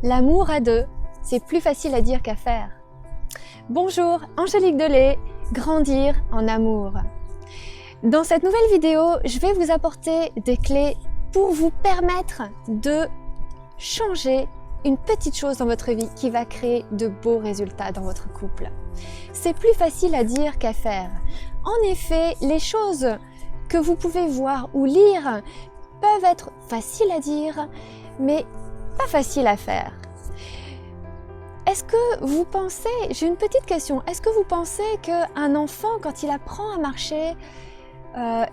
L'amour à deux, c'est plus facile à dire qu'à faire. Bonjour, Angélique Delay, grandir en amour. Dans cette nouvelle vidéo, je vais vous apporter des clés pour vous permettre de changer une petite chose dans votre vie qui va créer de beaux résultats dans votre couple. C'est plus facile à dire qu'à faire. En effet, les choses que vous pouvez voir ou lire peuvent être faciles à dire, mais pas faciles à faire. Est-ce que vous pensez, j'ai une petite question, est-ce que vous pensez qu'un enfant, quand il apprend à marcher,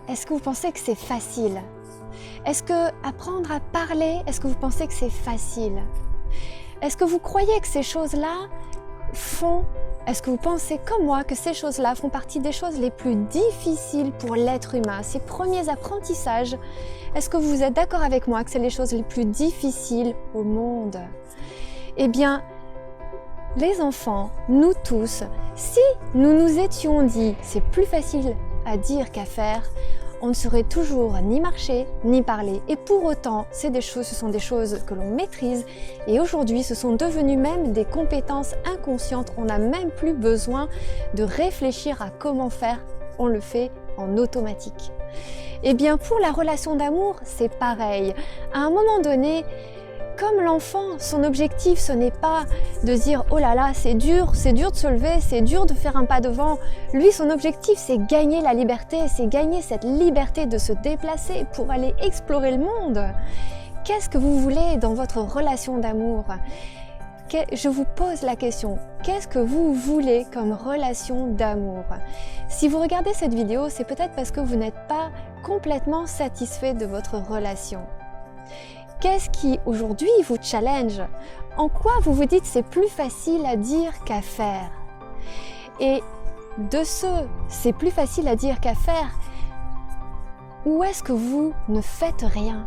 est-ce que vous pensez que c'est facile? Est-ce que apprendre à parler, est-ce que vous pensez que c'est facile? Est-ce que vous croyez que ces choses-là est-ce que vous pensez comme moi que ces choses-là font partie des choses les plus difficiles pour l'être humain, ces premiers apprentissages? Est-ce que vous êtes d'accord avec moi que c'est les choses les plus difficiles au monde? Eh bien, les enfants, nous tous, si nous nous étions dit c'est plus facile à dire qu'à faire, on ne saurait toujours ni marcher ni parler. Et pour autant, ce sont des choses que l'on maîtrise et aujourd'hui ce sont devenues même des compétences inconscientes. On n'a même plus besoin de réfléchir à comment faire, on le fait en automatique. Et bien pour la relation d'amour, c'est pareil. À un moment donné, comme l'enfant, son objectif, ce n'est pas de dire « Oh là là, c'est dur de se lever, c'est dur de faire un pas devant ». Lui, son objectif, c'est gagner la liberté, c'est gagner cette liberté de se déplacer pour aller explorer le monde. Qu'est-ce que vous voulez dans votre relation d'amour? Je vous pose la question, qu'est-ce que vous voulez comme relation d'amour? Si vous regardez cette vidéo, c'est peut-être parce que vous n'êtes pas complètement satisfait de votre relation. Qu'est-ce qui aujourd'hui vous challenge? En quoi vous vous dites c'est plus facile à dire qu'à faire? Et de c'est plus facile à dire qu'à faire, où est-ce que vous ne faites rien?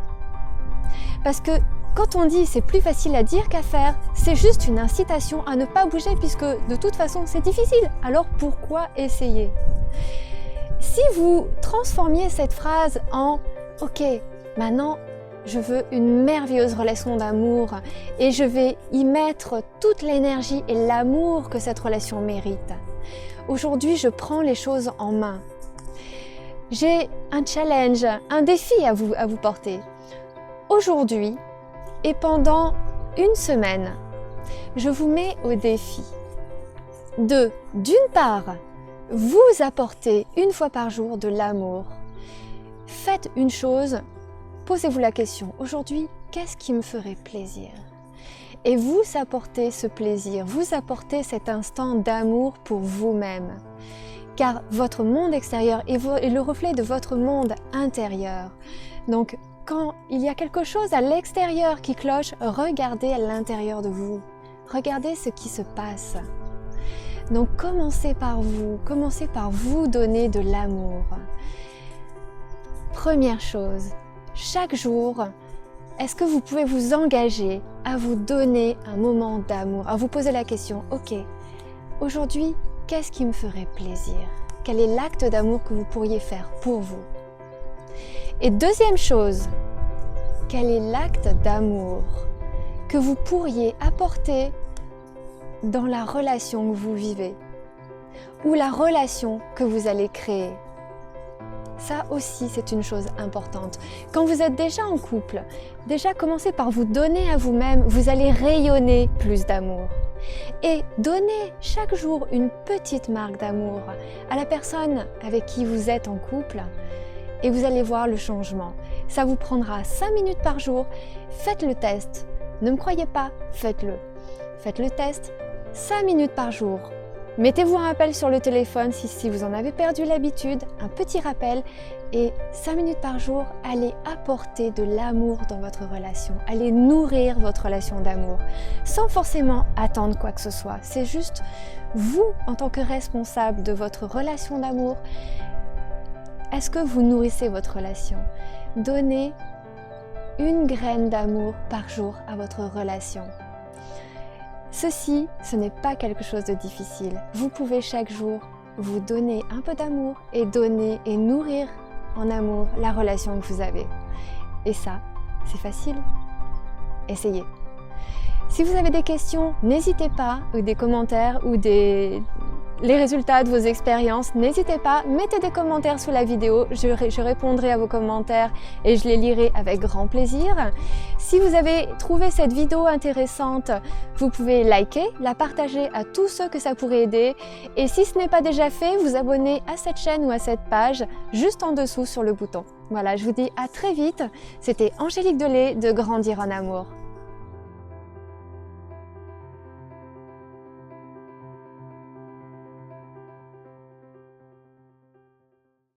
Parce que quand on dit c'est plus facile à dire qu'à faire, c'est juste une incitation à ne pas bouger puisque de toute façon c'est difficile. Alors pourquoi essayer? Si vous transformiez cette phrase en « Ok, maintenant je veux une merveilleuse relation d'amour et je vais y mettre toute l'énergie et l'amour que cette relation mérite. Aujourd'hui, je prends les choses en main. J'ai un challenge, un défi à vous porter. Aujourd'hui et pendant une semaine, je vous mets au défi de, d'une part, vous apporter une fois par jour de l'amour. Faites une chose. Posez-vous la question, aujourd'hui, qu'est-ce qui me ferait plaisir? Et vous apportez ce plaisir, vous apportez cet instant d'amour pour vous-même. Car votre monde extérieur est le reflet de votre monde intérieur. Donc, quand il y a quelque chose à l'extérieur qui cloche, regardez à l'intérieur de vous. Regardez ce qui se passe. Donc, commencez par vous donner de l'amour. Première chose. Chaque jour, est-ce que vous pouvez vous engager à vous donner un moment d'amour, à vous poser la question, ok, aujourd'hui, qu'est-ce qui me ferait plaisir? Quel est l'acte d'amour que vous pourriez faire pour vous? Et deuxième chose, quel est l'acte d'amour que vous pourriez apporter dans la relation que vous vivez ou la relation que vous allez créer? Ça aussi, c'est une chose importante. Quand vous êtes déjà en couple, déjà commencez par vous donner à vous-même, vous allez rayonner plus d'amour. Et donnez chaque jour une petite marque d'amour à la personne avec qui vous êtes en couple et vous allez voir le changement. Ça vous prendra 5 minutes par jour. Faites le test. Ne me croyez pas, faites-le. Faites le test 5 minutes par jour. Mettez-vous un rappel sur le téléphone si vous en avez perdu l'habitude, un petit rappel et 5 minutes par jour, allez apporter de l'amour dans votre relation, allez nourrir votre relation d'amour sans forcément attendre quoi que ce soit. C'est juste vous en tant que responsable de votre relation d'amour. Est-ce que vous nourrissez votre relation? Donnez une graine d'amour par jour à votre relation. Ceci, ce n'est pas quelque chose de difficile. Vous pouvez chaque jour vous donner un peu d'amour et donner et nourrir en amour la relation que vous avez. Et ça, c'est facile. Essayez. Si Si vous avez des questions, n'hésitez pas, ou des commentaires, ou les résultats de vos expériences, n'hésitez pas, mettez des commentaires sous la vidéo, je répondrai à vos commentaires et je les lirai avec grand plaisir. Si vous avez trouvé cette vidéo intéressante, vous pouvez liker, la partager à tous ceux que ça pourrait aider et si ce n'est pas déjà fait, vous abonner à cette chaîne ou à cette page juste en dessous sur le bouton. Voilà, je vous dis à très vite, c'était Angélique Delay de Grandir en Amour.